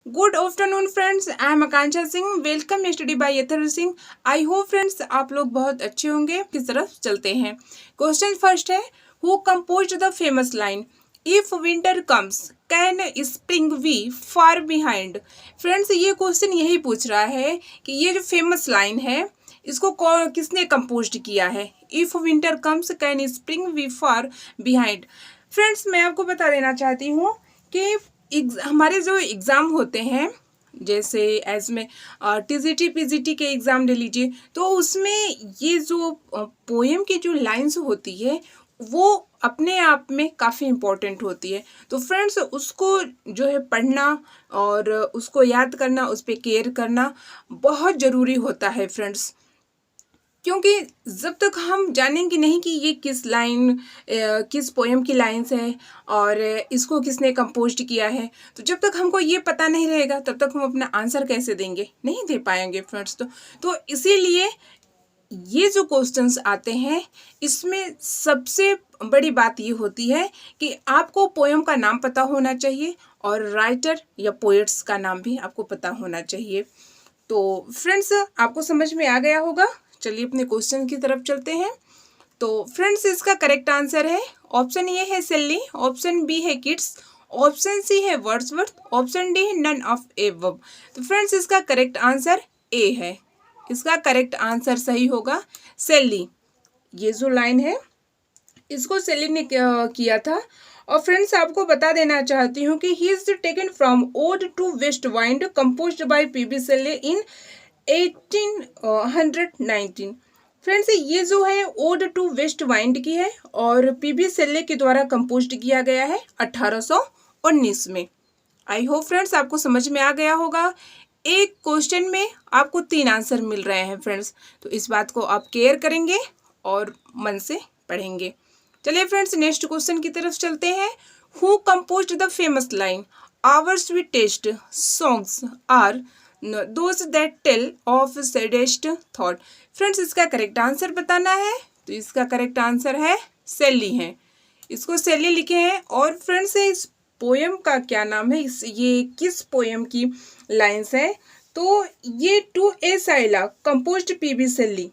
Good afternoon friends, I am Akanksha Singh. Welcome study by Yatharv Singh. I hope friends आप लोग बहुत अच्छे होंगे। किस तरफ चलते हैं। क्वेश्चन फर्स्ट है, who composed the famous line if winter comes can spring be far behind. Friends ये क्वेश्चन यही पूछ रहा है कि ये जो फेमस लाइन है इसको किसने कंपोज्ड किया है। If winter comes can spring be far behind. Friends मैं आपको बता देना चाहती हूँ कि हमारे जो एग्ज़ाम होते हैं, जैसे एज में टीजीटी पीजीटी के एग्ज़ाम ले लीजिए, तो उसमें ये जो पोएम की जो लाइंस होती है वो अपने आप में काफ़ी इम्पोर्टेंट होती है। तो फ्रेंड्स उसको जो है पढ़ना और उसको याद करना, उस पर केयर करना बहुत ज़रूरी होता है फ्रेंड्स। क्योंकि जब तक हम जानेंगे नहीं कि ये किस पोएम की लाइन्स है और इसको किसने कंपोज्ड किया है, तो जब तक हमको ये पता नहीं रहेगा तब तक हम अपना आंसर कैसे देंगे, नहीं दे पाएंगे फ्रेंड्स। तो इसीलिए ये जो क्वेश्चंस आते हैं इसमें सबसे बड़ी बात ये होती है कि आपको पोएम का नाम पता होना चाहिए और राइटर या पोएट्स का नाम भी आपको पता होना चाहिए। तो फ्रेंड्स आपको समझ में आ गया होगा। चलिए अपने क्वेश्चन की तरफ चलते हैं। तो फ्रेंड्स इसका करेक्ट आंसर है, ऑप्शन ए है सेल्ली, ऑप्शन बी है किड्स, ऑप्शन सी है वर्ड्सवर्थ, ऑप्शन डी है नन ऑफ एबव। तो फ्रेंड्स इसका करेक्ट आंसर ए है। इसका करेक्ट आंसर सही होगा सेल्ली। ये जो लाइन है इसको सेल्ली ने किया था। और फ्रेंड्स आपको बता देना चाहती हूँ कि he is taken from ode to west wind composed by PB Shelley in 1819। Friends ये जो है ओड टू वेस्ट वाइंड की है और पीबी सेल्ले के द्वारा कंपोज्ड किया गया है 1819 में। आई होप फ्रेंड्स आपको समझ में आ गया होगा। एक क्वेश्चन में आपको 3 आंसर मिल रहे हैं फ्रेंड्स, तो इस बात को आप केयर करेंगे और मन से पढ़ेंगे। चलिए फ्रेंड्स नेक्स्ट क्वेश्चन की तरफ चलते हैं। Who composed the famous line our sweetest songs are those that tell of saddest thought. Friends इसका करेक्ट आंसर बताना है, तो इसका करेक्ट आंसर है सेल्ली है। इसको सेल्ली लिखे हैं। और फ्रेंड्स इस पोएम का क्या नाम है, ये किस पोएम की लाइंस है, तो ये to a skylark composed P B Shelley.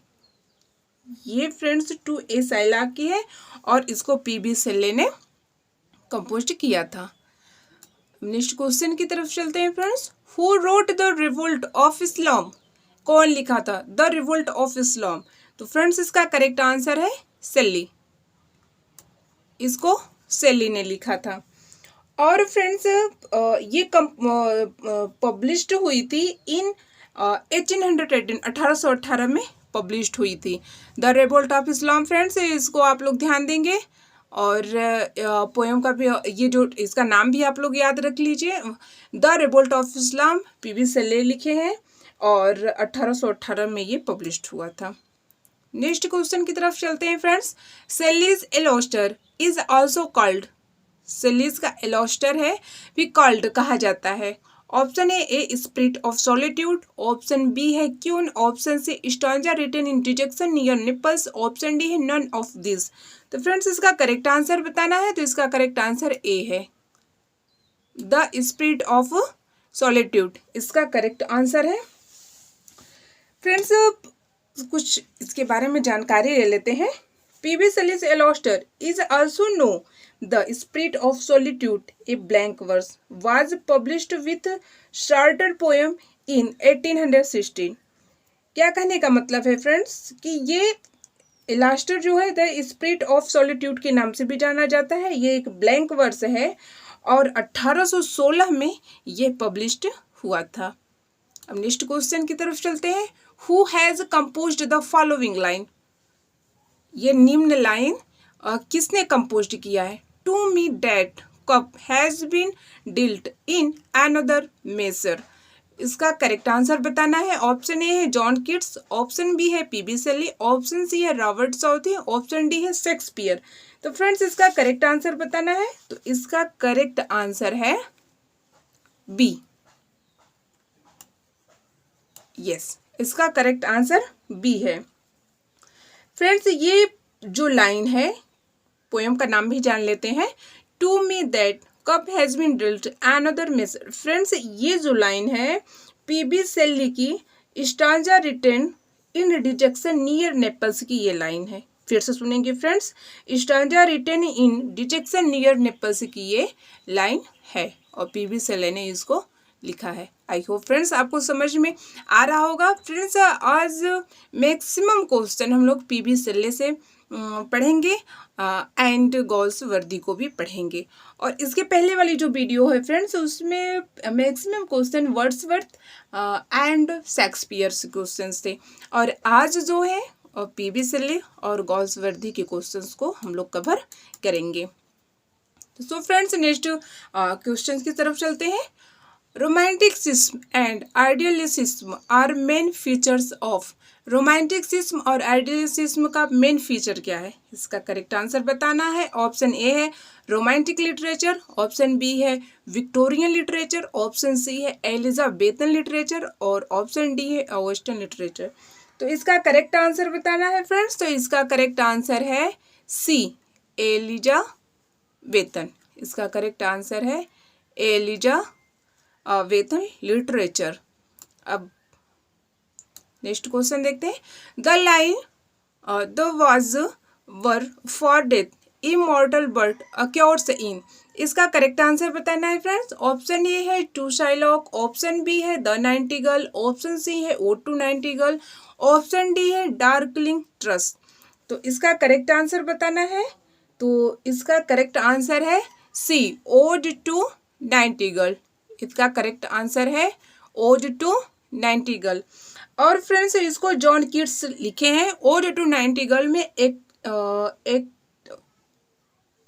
ये फ्रेंड्स टू ए साइला की है और इसको पीबी सेल्ले ने कंपोज्ड किया था। नेक्स्ट क्वेश्चन की तरफ चलते हैं friends. Who wrote the revolt of इस्लाम। कौन लिखा था द रिवोल्ट ऑफ इस्लाम। तो फ्रेंड्स इसका करेक्ट आंसर है सेल्ली। इसको सेल्ली ने लिखा था। और फ्रेंड्स ये पब्लिश्ड हुई थी इन 1818 1818 में पब्लिश्ड हुई थी the revolt of Islam. Friends इसको आप लोग ध्यान देंगे और पोएम का भी ये जो इसका नाम भी आप लोग याद रख लीजिए। The revolt of Islam PB Shelley लिखे हैं और 1818 में ये पब्लिश्ड हुआ था। नेक्स्ट क्वेश्चन की तरफ चलते हैं friends. Shelley's Alastor is also called. Shelley's का एलोस्टर है भी कॉल्ड कहा जाता है। Option A spirit of solitude, option B है Queen, option C stanza written in dejection near Naples, option D है नन ऑफ दिस। तो फ्रेंड्स इसका करेक्ट आंसर बताना है, तो इसका करेक्ट आंसर ए है द स्पिरिट ऑफ सॉलिट्यूड। इसका करेक्ट आंसर है। फ्रेंड्स कुछ इसके बारे में जानकारी ले लेते हैं। PB Shelley's Alastor is also known the spirit of solitude a blank verse was published with shorter poem in 1816। क्या कहने का मतलब है फ्रेंड्स कि ये एलोस्टर जो है द स्पिरिट ऑफ सॉलिट्यूड के नाम से भी जाना जाता है। ये एक ब्लैंक वर्स है और 1816 में ये पब्लिश्ड हुआ था। अब नेक्स्ट क्वेश्चन की तरफ चलते हैं। Who has composed the following line. ये निम्न लाइन किसने कंपोज्ड किया है। To me that cup has been dealt in another measure. इसका करेक्ट आंसर बताना है। ऑप्शन ए है जॉन किट्स, ऑप्शन बी है पीबी सेल्ली, ऑप्शन सी है रॉबर्ट साउथी, ऑप्शन डी है शेक्सपियर। तो फ्रेंड्स इसका करेक्ट आंसर बताना है, तो इसका करेक्ट आंसर है बी। यस इसका करेक्ट आंसर बी है। फ्रेंड्स ये जो लाइन है पोएम का नाम भी जान लेते हैं। To me that cup has been drilled another measure. Friends ये जो लाइन है पीबी शेल्ली की stanza written in dejection near Naples की ये लाइन है। फिर से सुनेंगे friends, stanza written in dejection near Naples की ये लाइन है और पीबी शेल्ली ने इसको लिखा है। आई होप फ्रेंड्स आपको समझ में आ रहा होगा। फ्रेंड्स आज मैक्सिमम क्वेश्चन हम लोग पीबी शेल्ली से पढ़ेंगे एंड गॉल्सवर्दी को भी पढ़ेंगे। और इसके पहले वाली जो वीडियो है फ्रेंड्स उसमें maximum question Wordsworth and Shakespeare questions थे और आज जो है पीबी शेल्ली और गॉल्सवर्दी के क्वेश्चंस को हम लोग कवर करेंगे। सो फ्रेंड्स नेक्स्ट क्वेश्चन की तरफ चलते हैं। Romanticism and idealism are main features of. Romanticism और आइडियलिसिज्म का मेन फीचर क्या है, इसका करेक्ट आंसर बताना है। ऑप्शन ए है रोमांटिक लिटरेचर, ऑप्शन बी है विक्टोरियन लिटरेचर, ऑप्शन सी है एलिजाबेथन लिटरेचर और ऑप्शन डी है वेस्टर्न लिटरेचर। तो इसका करेक्ट आंसर बताना है फ्रेंड्स। तो इसका करेक्ट आंसर है सी एलिजाबेथन। इसका करेक्ट आंसर है एलिजाबेथन लिटरेचर। अब नेक्स्ट क्वेश्चन देखते हैं। The line the was war for death immortal bird occurs in. इसका करेक्ट आंसर बताना है फ्रेंड्स। ऑप्शन ए है टू शाइलॉक, ऑप्शन बी है द नाइटिंगेल, ऑप्शन सी है ode to nightingale, option D है darkling thrush. तो इसका correct answer बताना है। तो इसका करेक्ट आंसर है सी ओड टू नाइटिंगेल। इसका करेक्ट आंसर है ओड टू नाइटिंगेल। और फ्रेंड्स इसको जॉन कीट्स लिखे हैं। ओड टू नाइटिंगेल में एक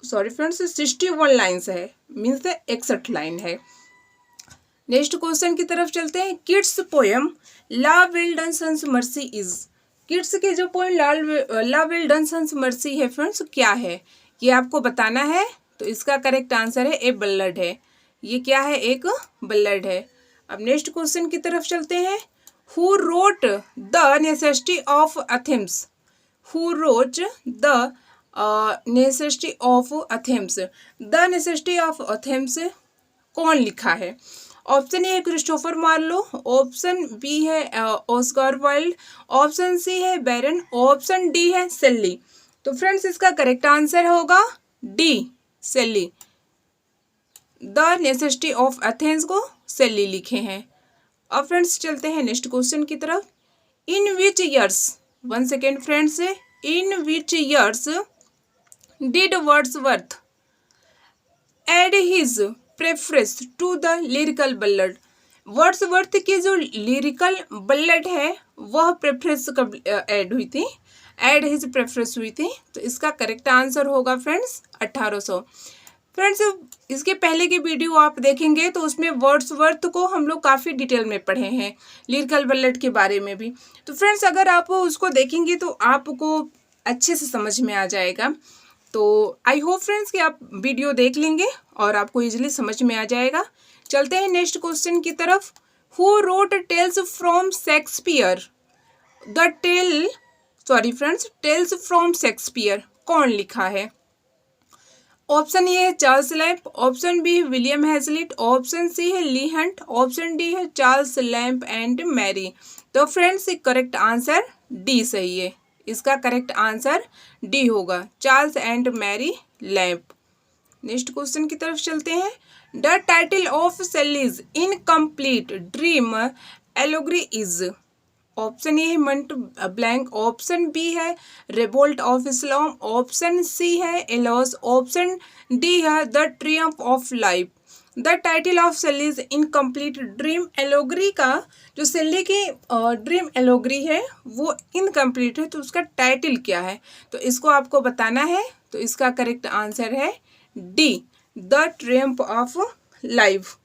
सॉरी फ्रेंड्स 61 लाइन्स है, मीन्स 61 लाइन है। नेक्स्ट क्वेश्चन की तरफ चलते हैं। Keats poem la belle dame sans merci is. Keats के जो poem la belle dame sans merci है फ्रेंड्स क्या है ये आपको बताना है। तो इसका करेक्ट आंसर है ए बल्लड है। ये क्या है, एक बल्लड है। अब नेक्स्ट क्वेश्चन की तरफ चलते हैं। Who wrote the necessity of Athens. Who wrote the necessity of Athens. The necessity of Athens कौन लिखा है। ऑप्शन ए है क्रिस्टोफर मार्लो, ऑप्शन बी है ऑस्कार वाइल्ड, ऑप्शन सी है बैरन, ऑप्शन डी है शेल्ली। तो फ्रेंड्स इसका correct answer होगा D Shelley. The necessity of Athens को शेल्ली लिखे हैं। अब फ्रेंड्स चलते हैं नेक्स्ट क्वेश्चन की तरफ। In which years, one second friends, in which years did Wordsworth add his preference to the lyrical ballad. Wordsworth की जो लिरिकल बल्लड है वह प्रेफरेंस कब ऐड हुई थी, एड हिज प्रेफरेंस हुई थी। तो इसका करेक्ट आंसर होगा फ्रेंड्स 1800। फ्रेंड्स इसके पहले की वीडियो आप देखेंगे तो उसमें वर्ड्सवर्थ को हम लोग काफ़ी डिटेल में पढ़े हैं, लिरिकल बल्लड के बारे में भी। तो फ्रेंड्स अगर आप उसको देखेंगे तो आपको अच्छे से समझ में आ जाएगा। तो आई होप फ्रेंड्स कि आप वीडियो देख लेंगे और आपको इजीली समझ में आ जाएगा। चलते हैं नेक्स्ट क्वेश्चन की तरफ। Who wrote tales from Shakespeare. The tale sorry friends tales from Shakespeare कौन लिखा है। ऑप्शन ए है चार्ल्स लैम्प, ऑप्शन बी है विलियम हैजलिट, ऑप्शन सी है ली हंट, ऑप्शन डी है चार्ल्स लैम्प एंड मैरी। तो फ्रेंड्स करेक्ट आंसर डी सही है। इसका करेक्ट आंसर डी होगा, Charles and Mary Lamb. Next question की तरफ चलते हैं। The title of Shelley's incomplete dream एलोग्री is. Option A है मंट ब्लैंक, ऑप्शन बी है revolt of Islam, option C है एलोस, ऑप्शन डी है the triumph of life. The title of Shelley's incomplete dream allegory का जो शेल्ली की dream एलोग्री है वो incomplete है, तो उसका टाइटल क्या है तो इसको आपको बताना है। तो इसका करेक्ट आंसर है D the triumph of life.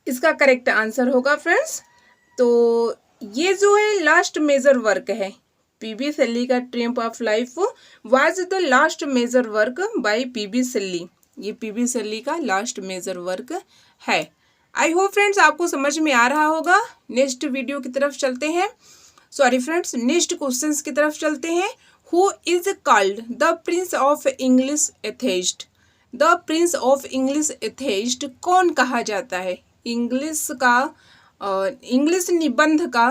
इसका करेक्ट आंसर होगा फ्रेंड्स। तो ये जो है लास्ट मेजर वर्क है पीबी शेल्ली का, triumph of life was the last major work by PB Shelley. ये पीबी शेल्ली का लास्ट मेजर वर्क है। आई होप फ्रेंड्स आपको समझ में आ रहा होगा। नेक्स्ट वीडियो की तरफ चलते हैं, सॉरी फ्रेंड्स नेक्स्ट क्वेश्चंस की तरफ चलते हैं। Who is called the Prince of English atheist. The Prince of English atheist कौन कहा जाता है? इंग्लिश निबंध का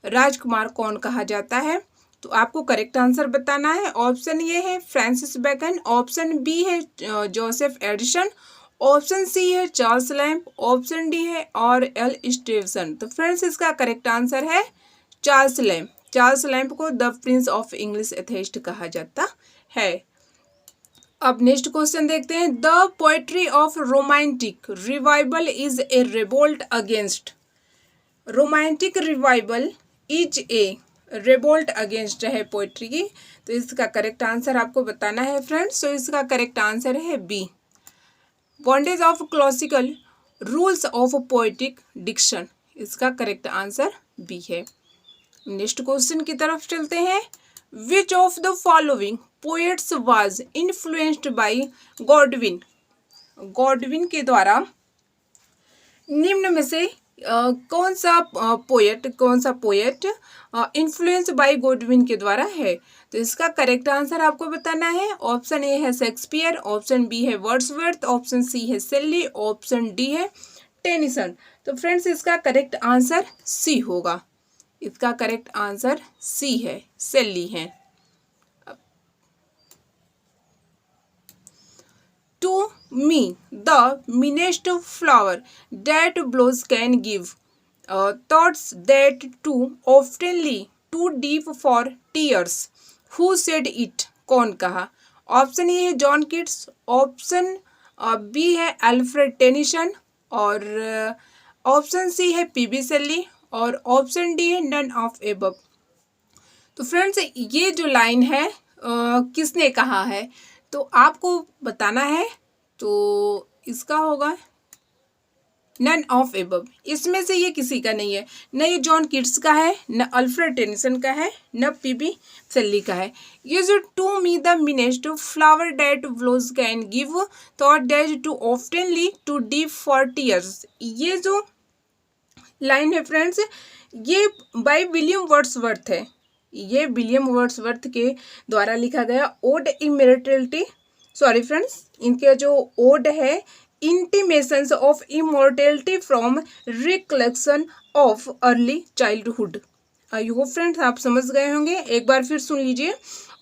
राजकुमार कौन कहा जाता है? तो आपको करेक्ट आंसर बताना है। ऑप्शन ए है फ्रांसिस बेकन, ऑप्शन बी है जोसेफ एडिसन, ऑप्शन सी है चार्ल्स लैम्प, ऑप्शन डी है और एल स्टीवसन। तो फ्रेंड्स इसका करेक्ट आंसर है चार्ल्स लैम्प। चार्ल्स लैम्प को the Prince of English atheist कहा जाता है। अब नेक्स्ट क्वेश्चन देखते हैं। The poetry of romantic revival is a revolt against. Romantic revival is a revolt against है पोएट्री की। तो इसका करेक्ट आंसर आपको बताना है फ्रेंड्स। तो इसका करेक्ट आंसर है B, bondage of classical rules of poetic diction. इसका करेक्ट आंसर बी है। नेक्स्ट क्वेश्चन की तरफ चलते हैं। Which of the following poets was influenced by Godwin. Godwin के द्वारा निम्न में से कौन सा पोएट इन्फ्लुएंस बाय गॉडविन के द्वारा है? तो इसका करेक्ट आंसर आपको बताना है। ऑप्शन ए है शेक्सपियर, ऑप्शन बी है वर्ड्सवर्थ, ऑप्शन सी है शेली, ऑप्शन डी है टेनिसन। तो फ्रेंड्स इसका करेक्ट आंसर सी होगा। इसका करेक्ट आंसर सी है, शेली है। To me the meanest flower that blows can give thoughts that too oftenly too deep for tears. Who said it? कौन कहा? Option A है John Keats, option B है Alfred Tennyson और option C है PB शेली और option D है none of above. तो friends ये जो लाइन है किसने कहा है? तो आपको बताना है। तो इसका होगा नन ऑफ एबव। इसमें से ये किसी का नहीं है, न ये जॉन किट्स का है, न अल्फ्रेड टेनिसन का है, न पीबी शेली का है। ये जो to me the meanest flower that blows can give thought that do often lie too deep for tears, ये जो लाइन है फ्रेंड्स ये बाय विलियम वर्ड्सवर्थ है। ये विलियम वर्ड्सवर्थ के द्वारा लिखा गया ओड इमॉर्टैलिटी, सॉरी फ्रेंड्स इनके जो ओड है intimations of immortality from recollection of early childhood. I hope friends आप समझ गए होंगे। एक बार फिर सुन लीजिए।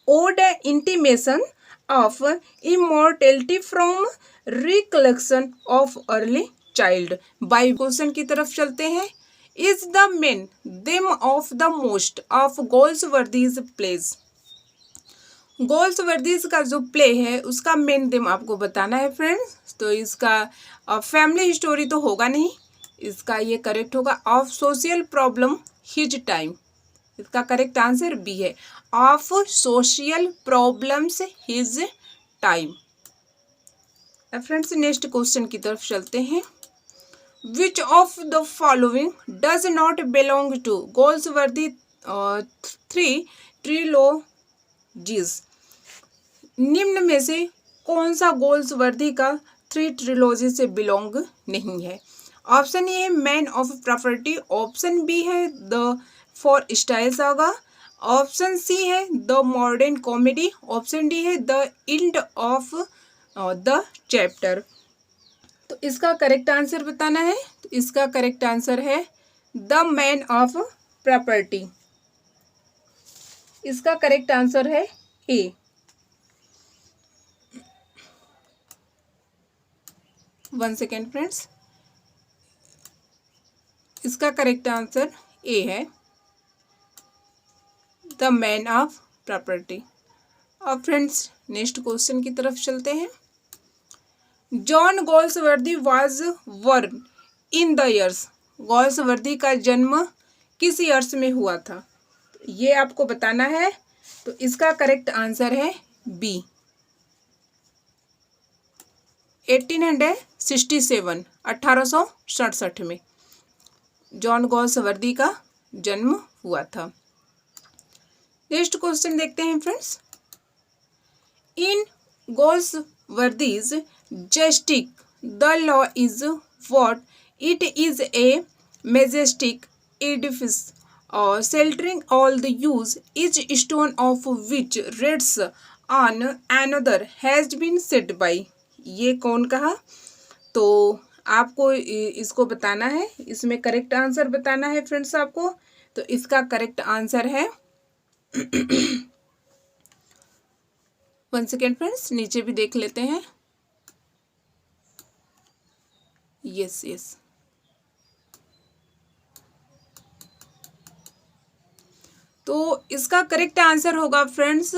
Ode intimation of immortality from recollection of early child. By question की तरफ चलते हैं। Is the main theme of the most of Galsworthy's plays. Galsworthy का जो प्ले है उसका मेन देम आपको बताना है फ्रेंड्स। तो इसका फैमिली स्टोरी तो होगा नहीं, इसका ये करेक्ट होगा of social problem his time. इसका करेक्ट आंसर बी है, of social problems his time. Friends next question की तरफ चलते हैं। Which of the following does not belong to Galsworthy three trilogies. निम्न में से कौन सा गोल्सवर्दी का थ्री ट्रिलोजी से बिलोंग नहीं है? ऑप्शन ए है man of property, option B है the Forsyte saga, option C है the modern comedy, option D है the end of the chapter. तो इसका करेक्ट आंसर बताना है। तो इसका करेक्ट आंसर है द मैन ऑफ प्रॉपर्टी। इसका करेक्ट आंसर है ए। वन सेकेंड फ्रेंड्स, इसका करेक्ट आंसर ए है, द मैन ऑफ प्रॉपर्टी। अब फ्रेंड्स नेक्स्ट क्वेश्चन की तरफ चलते हैं। John Galsworthy was born in the years. Galsworthy का जन्म किस ईयर्स में हुआ था? तो ये आपको बताना है। तो इसका करेक्ट आंसर है बी, 1867, 1867 में जॉन गोल्सवर्दी का जन्म हुआ था। नेक्स्ट क्वेश्चन देखते हैं friends. In Galsworthy's justice the law is what? It is a majestic edifice sheltering all the use, each stone of which rests on another has been set by। ये कौन कहा? तो आपको इसको बताना है, इसमें करेक्ट आंसर बताना है फ्रेंड्स आपको। तो इसका करेक्ट आंसर है 1 सेकेंड फ्रेंड्स, नीचे भी देख लेते हैं। यस यस, तो इसका करेक्ट आंसर होगा फ्रेंड्स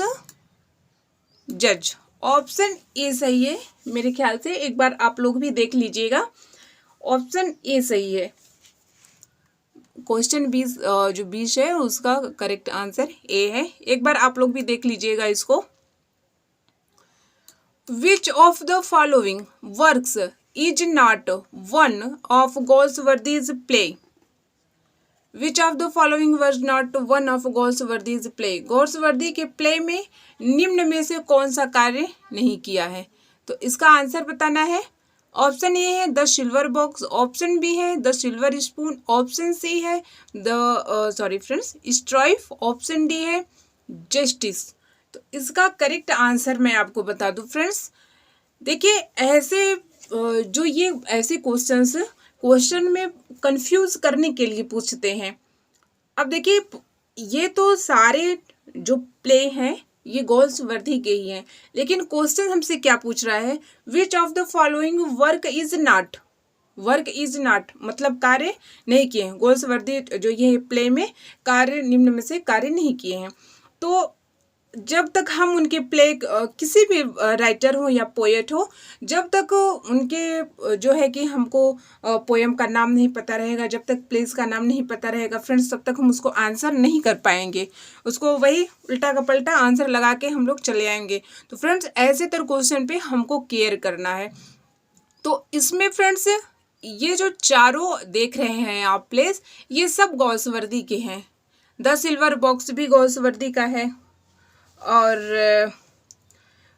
जज। ऑप्शन ए सही है मेरे ख्याल से, एक बार आप लोग भी देख लीजिएगा। ऑप्शन ए सही है। क्वेश्चन 20 जो 20 है उसका करेक्ट आंसर ए है। एक बार आप लोग भी देख लीजिएगा इसको। Which of the following works is not one of Galsworthy's play? Which of the following works not one of Galsworthy's play? Galsworthy के प्ले में निम्न में से कौन सा कार्य नहीं किया है? तो इसका आंसर बताना है। ऑप्शन ए है the silver box, option B है the silver spoon, option C है the sorry friends strife, option D है जस्टिस। तो इसका करेक्ट आंसर मैं आपको बता दूं फ्रेंड्स। देखिए ऐसे जो ये ऐसे क्वेश्चन में कंफ्यूज करने के लिए पूछते हैं। अब देखिए ये तो सारे जो प्ले हैं ये गोल्सवर्दी के ही हैं, लेकिन क्वेश्चन हमसे क्या पूछ रहा है? Which of the following work is not, work is not मतलब कार्य नहीं किए हैं। गोल्सवर्दी जो ये प्ले में कार्य निम्न में से कार्य नहीं किए हैं। तो जब तक हम उनके प्ले किसी भी राइटर हो या पोएट हो, जब तक उनके जो है कि हमको पोएम का नाम नहीं पता रहेगा, जब तक प्लेस का नाम नहीं पता रहेगा फ्रेंड्स, तब तक हम उसको आंसर नहीं कर पाएंगे। उसको वही उल्टा का पलटा आंसर लगा के हम लोग चले आएंगे। तो फ्रेंड्स ऐसे तर क्वेश्चन पे हमको केयर करना है। तो इसमें फ्रेंड्स ये जो चारों देख रहे हैं आप प्लेस, ये सब गोल्सवर्दी के हैं। द सिल्वर बॉक्स भी गोल्सवर्दी का है, और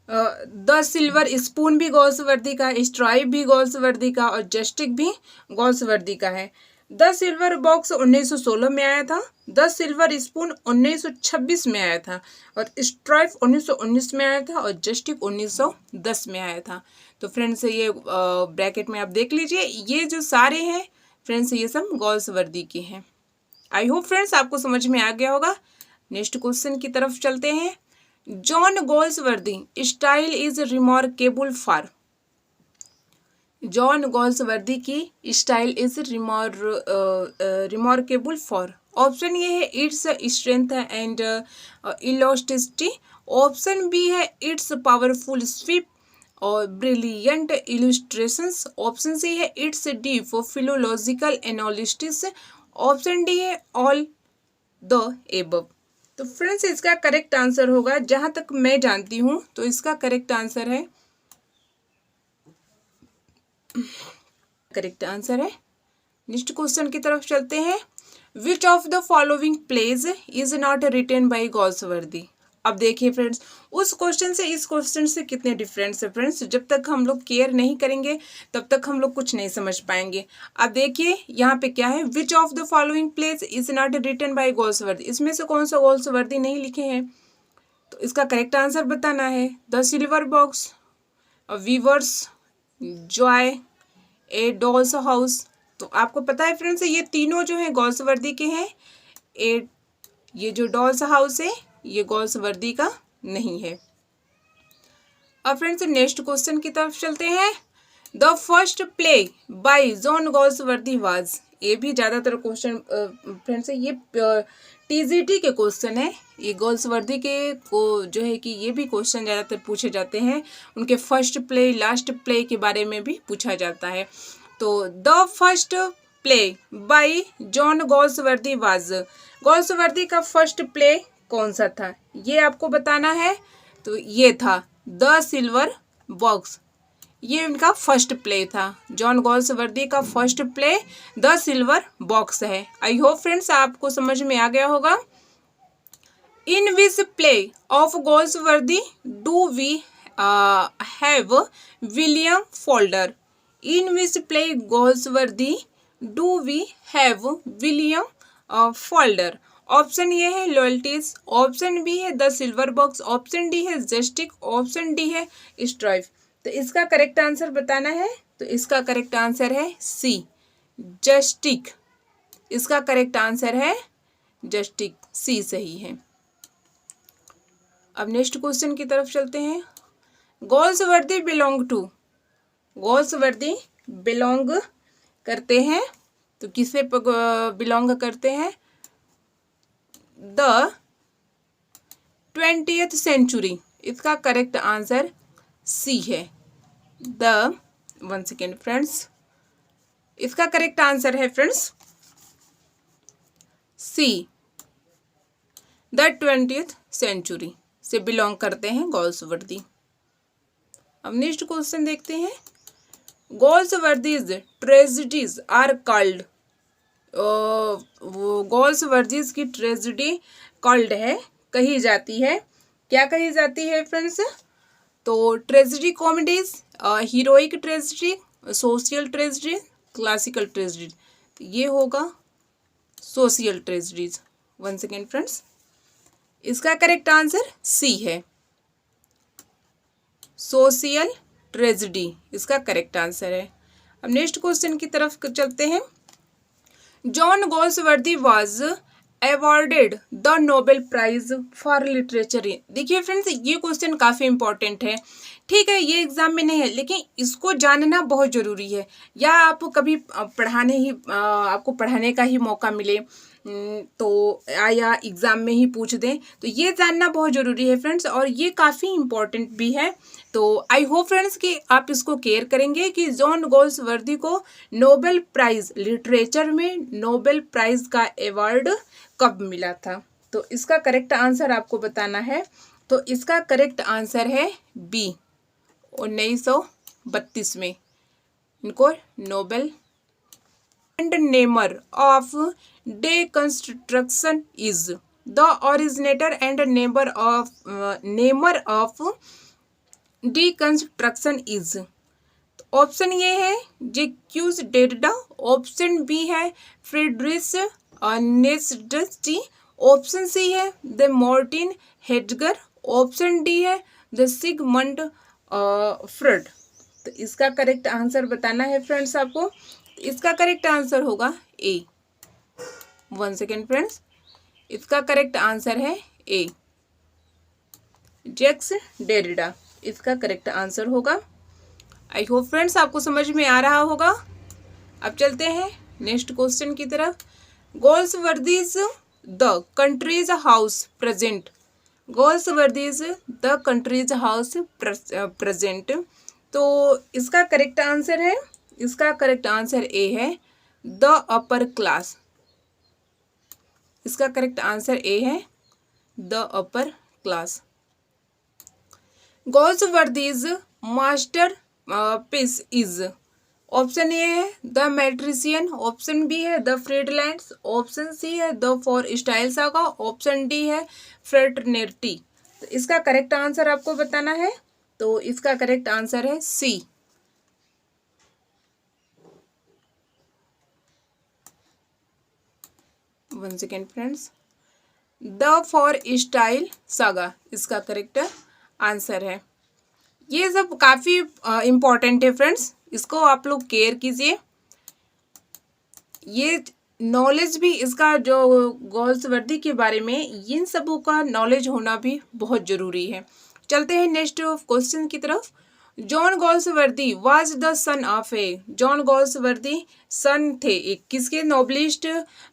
द सिल्वर स्पून भी गोल्सवर्दी का, स्ट्राइप भी गोल्सवर्दी का, और जस्टिक भी गोल्सवर्दी का है। द सिल्वर बॉक्स 1916 में आया था, द सिल्वर स्पून 1926 में आया था, और स्ट्राइप 1919 में आया था, और जस्टिक 1910 में आया था। तो फ्रेंड्स ये ब्रैकेट में आप देख लीजिए, ये जो सारे हैं फ्रेंड्स ये सब गोल्सवर्दी के हैं। आई होप फ्रेंड्स आपको समझ में आ गया होगा। नेक्स्ट क्वेश्चन की तरफ चलते हैं। John Galsworthy style is remarkable for? John Galsworthy की style is remarkable for. Option ये है its strength and elasticity, option B है इट्स पावरफुल स्वीप और ब्रिलियंट इलस्ट्रेशंस, ऑप्शन सी है its deep philological analysis, option D है all the above. तो friends इसका correct answer होगा, जहां तक मैं जानती हूं तो इसका करेक्ट आंसर है नेक्स्ट क्वेश्चन की तरफ चलते हैं। Which of the following plays is not written by Galsworthy? अब देखिए फ्रेंड्स उस क्वेश्चन से इस क्वेश्चन से कितने डिफरेंस है फ्रेंड्स। जब तक हम लोग केयर नहीं करेंगे तब तक हम लोग कुछ नहीं समझ पाएंगे। अब देखिए यहाँ पे क्या है, which of the following plays is not written by Galsworthy, इसमें से कौन सा गोल्सवर्दी नहीं लिखे हैं? तो इसका करेक्ट आंसर बताना है। The silver box, weavers joy, a doll's house. तो आपको पता है फ्रेंड्स ये तीनों जो है गोल्सवर्दी के हैं। ये जो डॉल्स हाउस है ये गोल्सवर्दी का नहीं है। अब फ्रेंड्स नेक्स्ट क्वेश्चन की तरफ चलते हैं। The first play by John Galsworthy was, ये भी ज़्यादातर क्वेश्चन फ्रेंड्स ये टीजीटी के क्वेश्चन है। ये गोल्सवर्दी के को जो है कि ये भी क्वेश्चन ज़्यादातर पूछे जाते हैं। उनके फर्स्ट प्ले लास्ट प्ले के बारे में भी पूछा जाता है। तो the first play by John Galsworthy was, Galsworthy का फर्स्ट प्ले कौन सा था ये आपको बताना है। तो ये था द सिल्वर बॉक्स, ये उनका फर्स्ट प्ले था। जॉन गोल्सवर्दी का first play the silver box है। आई होप फ्रेंड्स आपको समझ में आ गया होगा। In which play of Galsworthy do we have William Falder? In which play Galsworthy do we have William Falder? Option ये है लॉयल्टीज, ऑप्शन बी है the silver box, option D है जस्टिक, ऑप्शन डी है स्ट्राइफ। तो इसका correct answer बताना है। तो इसका करेक्ट आंसर है सी, जस्टिक। इसका करेक्ट आंसर है जस्टिक, सी सही है। अब नेक्स्ट क्वेश्चन की तरफ चलते हैं। Galsworthy belong to, Galsworthy belong करते हैं, तो किसे बिलोंग करते हैं? The 20th century. इसका करेक्ट आंसर सी है, द, 1 सेकेंड फ्रेंड्स, इसका करेक्ट आंसर है friends C, the 20th century से बिलोंग करते हैं गोल्सवर्दी। अब नेक्स्ट क्वेश्चन देखते हैं। Galsworthy's tragedies are called, Galsworthy's की ट्रेजिडी कॉल्ड है, कही जाती है, क्या कही जाती है फ्रेंड्स? तो tragedy comedies, heroic tragedy, social tragedy, classical tragedy. तो ये होगा सोशल ट्रेजिडीज। 1 सेकेंड फ्रेंड्स, इसका करेक्ट आंसर सी है, सोशल ट्रेजिडी इसका करेक्ट आंसर है। अब नेक्स्ट क्वेश्चन की तरफ चलते हैं। John Galsworthy was awarded the Nobel prize for literature. देखिए फ्रेंड्स, ये क्वेश्चन काफ़ी इंपॉर्टेंट है, ठीक है, ये एग्जाम में नहीं है, लेकिन इसको जानना बहुत ज़रूरी है। या आप कभी आपको पढ़ाने का ही मौका मिले तो या एग्ज़ाम में ही पूछ दें, तो ये जानना बहुत ज़रूरी है फ्रेंड्स, और ये काफ़ी इम्पॉर्टेंट भी है। तो आई होप फ्रेंड्स कि आप इसको केयर करेंगे कि जॉन गोल्सवर्दी को नोबेल प्राइज़, लिटरेचर में नोबेल प्राइज़ का अवार्ड कब मिला था। तो इसका करेक्ट आंसर आपको बताना है। तो इसका करेक्ट आंसर है बी, 1932 में इनको Nobel. And Neymar of deconstruction is, the originator and Neymar of deconstruction is। Option ये है जैक्यूज डेरिडा, ऑप्शन बी है फ्रीडरिश नीत्शे, ऑप्शन सी है the Martin Hedger, option D है द सिगमंड फ्रॉइड। तो इसका करेक्ट आंसर बताना है फ्रेंड्स आपको। इसका करेक्ट आंसर होगा ए। 1 सेकेंड फ्रेंड्स, इसका correct answer A A, Jacques Derrida इसका करेक्ट आंसर होगा। आई होप फ्रेंड्स आपको समझ में आ रहा होगा। अब चलते हैं नेक्स्ट क्वेश्चन की तरफ। Galsworthy's the country's house present, Galsworthy's the country's house present. तो इसका करेक्ट आंसर है, इसका करेक्ट आंसर ए है द अपर क्लास। इसका करेक्ट आंसर ए है the upper class. Galsworthy's masterpiece is, option A है द मैट्रिशियन, ऑप्शन बी है the Freelands, option C है the Forsyte saga, option D है fraternity. तो इसका correct answer आपको बताना है। तो इसका करेक्ट आंसर है सी। 1 second friends, the Forsyte saga इसका करेक्ट आंसर है। ये सब काफ़ी इम्पॉर्टेंट है फ्रेंड्स, इसको आप लोग केयर कीजिए। ये नॉलेज भी, इसका जो गोल्सवर्दी के बारे में इन सबों का नॉलेज होना भी बहुत ज़रूरी है। चलते हैं नेक्स्ट क्वेश्चन की तरफ। John Galsworthy was the son of a, John Galsworthy son थे एक किसके? Novelist,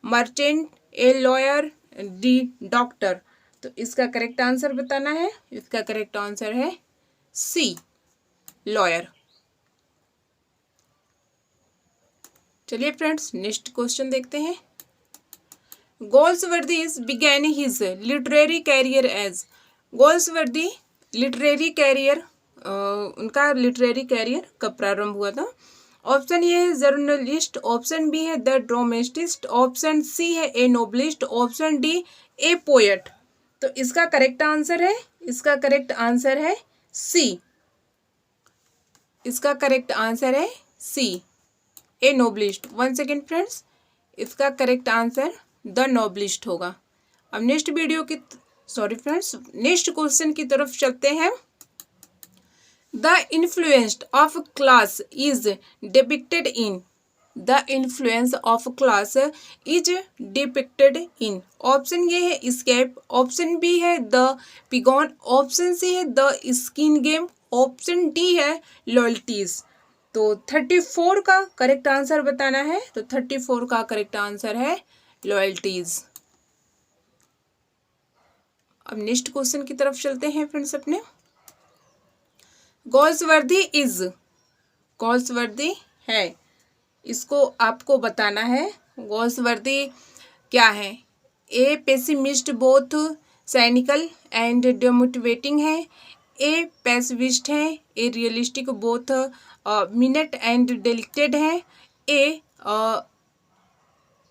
merchant, a lawyer, D doctor. तो इसका करेक्ट आंसर बताना है। इसका करेक्ट आंसर है सी, लॉयर। चलिए फ्रेंड्स नेक्स्ट क्वेश्चन देखते हैं। Galsworthy began his literary career as, Galsworthy literary career, उनका लिटरेरी कैरियर कब प्रारंभ हुआ था? ऑप्शन ए है जर्नलिस्ट, ऑप्शन बी है द ड्रामेटिस्ट, ऑप्शन सी है a novelist, option D a poet. तो इसका करेक्ट आंसर है, इसका करेक्ट आंसर है सी। इसका करेक्ट आंसर है सी, ए नोबलिस्ट। 1 सेकेंड फ्रेंड्स, इसका करेक्ट आंसर द नोबलिस्ट होगा। अब नेक्स्ट वीडियो की नेक्स्ट क्वेश्चन की तरफ चलते हैं। The influence of class is depicted in, the influence of class is depicted in. Option ये है स्केप, ऑप्शन बी है द पिगॉन, ऑप्शन सी है the skin game, option D है लॉयल्टीज। तो 34 का करेक्ट आंसर बताना है, तो 34 का करेक्ट आंसर है लॉयल्टीज। अब नेक्स्ट क्वेश्चन की तरफ चलते हैं फ्रेंड्स अपने। गोल्सवर्दी इज, गोल्सवर्दी है, इसको आपको बताना है गोल्सवर्दी क्या है। ए pessimist both cynical and demotivating है, ए पैसिविस्ट है, ए रियलिस्टिक बोथ मिनट एंड डेलिक्टेड है, ए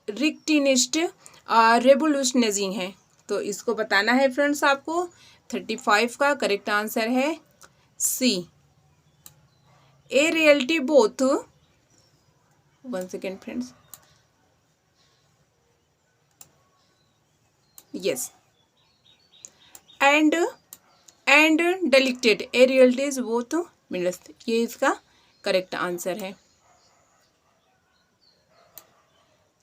रिक्टिनिस्ट रेवोल्यूशनरी है। तो इसको बताना है फ्रेंड्स आपको। 35 का करेक्ट आंसर है C, a reality both, one second friends, yes, and depicted, a realities both minus, ये इसका करेक्ट आंसर है।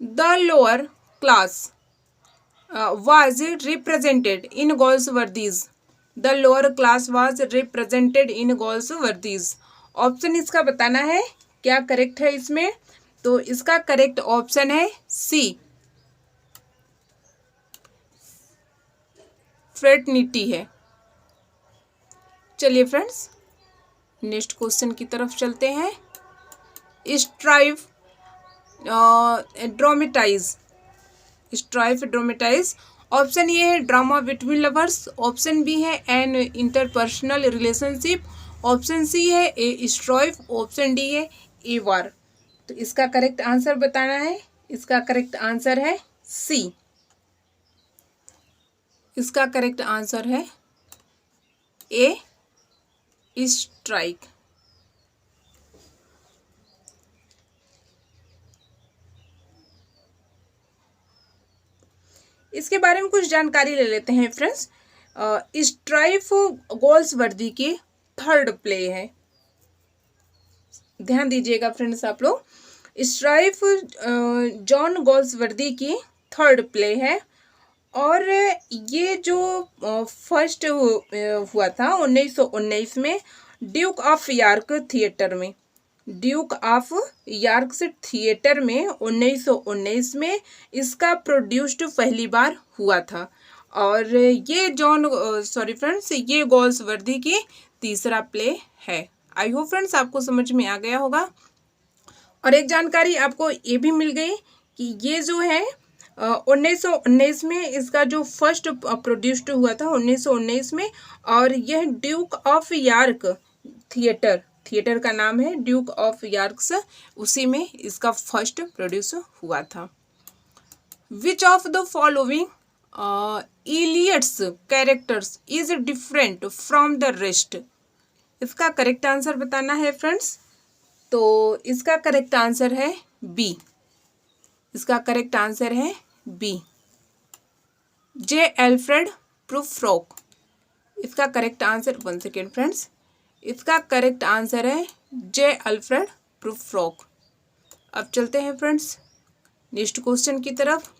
The lower class was represented in Goldsworthy's, the lower class was represented in Goldsworthy's। Option इसका बताना है क्या correct है इसमें, तो इसका करेक्ट ऑप्शन है सी, फ्रेटर्निटी है। चलिए फ्रेंड्स नेक्स्ट क्वेश्चन की तरफ चलते हैं। Strive dramatize, strife dramatize, option ये है drama between lovers, option B है an interpersonal relationship, option C है ए स्ट्राइफ, ऑप्शन डी है ए वार। तो इसका करेक्ट आंसर बताना है, इसका करेक्ट आंसर है सी, इसका correct answer A A strike. इसके बारे में कुछ जानकारी ले लेते हैं फ्रेंड्स। स्ट्राइफ गोल्सवर्दी की थर्ड प्ले है, ध्यान दीजिएगा फ्रेंड्स आप लोग। स्ट्राइफ जॉन गोल्सवर्दी की थर्ड प्ले है, और ये जो फर्स्ट हुआ था 1919 में ड्यूक ऑफ यॉर्क थिएटर में, ड्यूक ऑफ यॉर्क थिएटर में 1919 में इसका प्रोड्यूस्ड पहली बार हुआ था। और ये सॉरी फ्रेंड्स, ये गोल्सवर्दी की तीसरा प्ले है। आई होप फ्रेंड्स आपको समझ में आ गया होगा। और एक जानकारी आपको ये भी मिल गई कि ये जो है 1919 में इसका जो फर्स्ट प्रोड्यूस्ड हुआ था 1919 में, और यह ड्यूक ऑफ यॉर्क थिएटर का नाम है ड्यूक ऑफ यॉर्क्स, उसी में इसका फर्स्ट प्रोड्यूस हुआ था। विच of the following Eliot's characters is different from the rest, इसका करेक्ट आंसर बताना है फ्रेंड्स। तो इसका करेक्ट आंसर है बी, इसका करेक्ट आंसर है बी, जे एल्फ्रेड प्रूफ्रोक। इसका correct answer, one second friends, इसका करेक्ट आंसर है जे अल्फ्रेड प्रूफ्रोक। अब चलते हैं फ्रेंड्स नेक्स्ट क्वेश्चन की तरफ।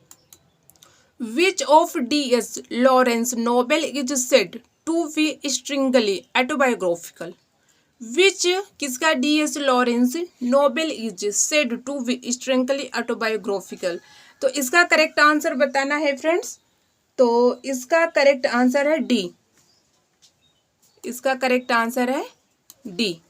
Which of D S. Lawrence novel is said to be strongly autobiographical, which किसका D S. Lawrence novel is said to be strongly autobiographical. तो इसका करेक्ट आंसर बताना है फ्रेंड्स। तो इसका करेक्ट आंसर है डी, इसका करेक्ट आंसर है डी।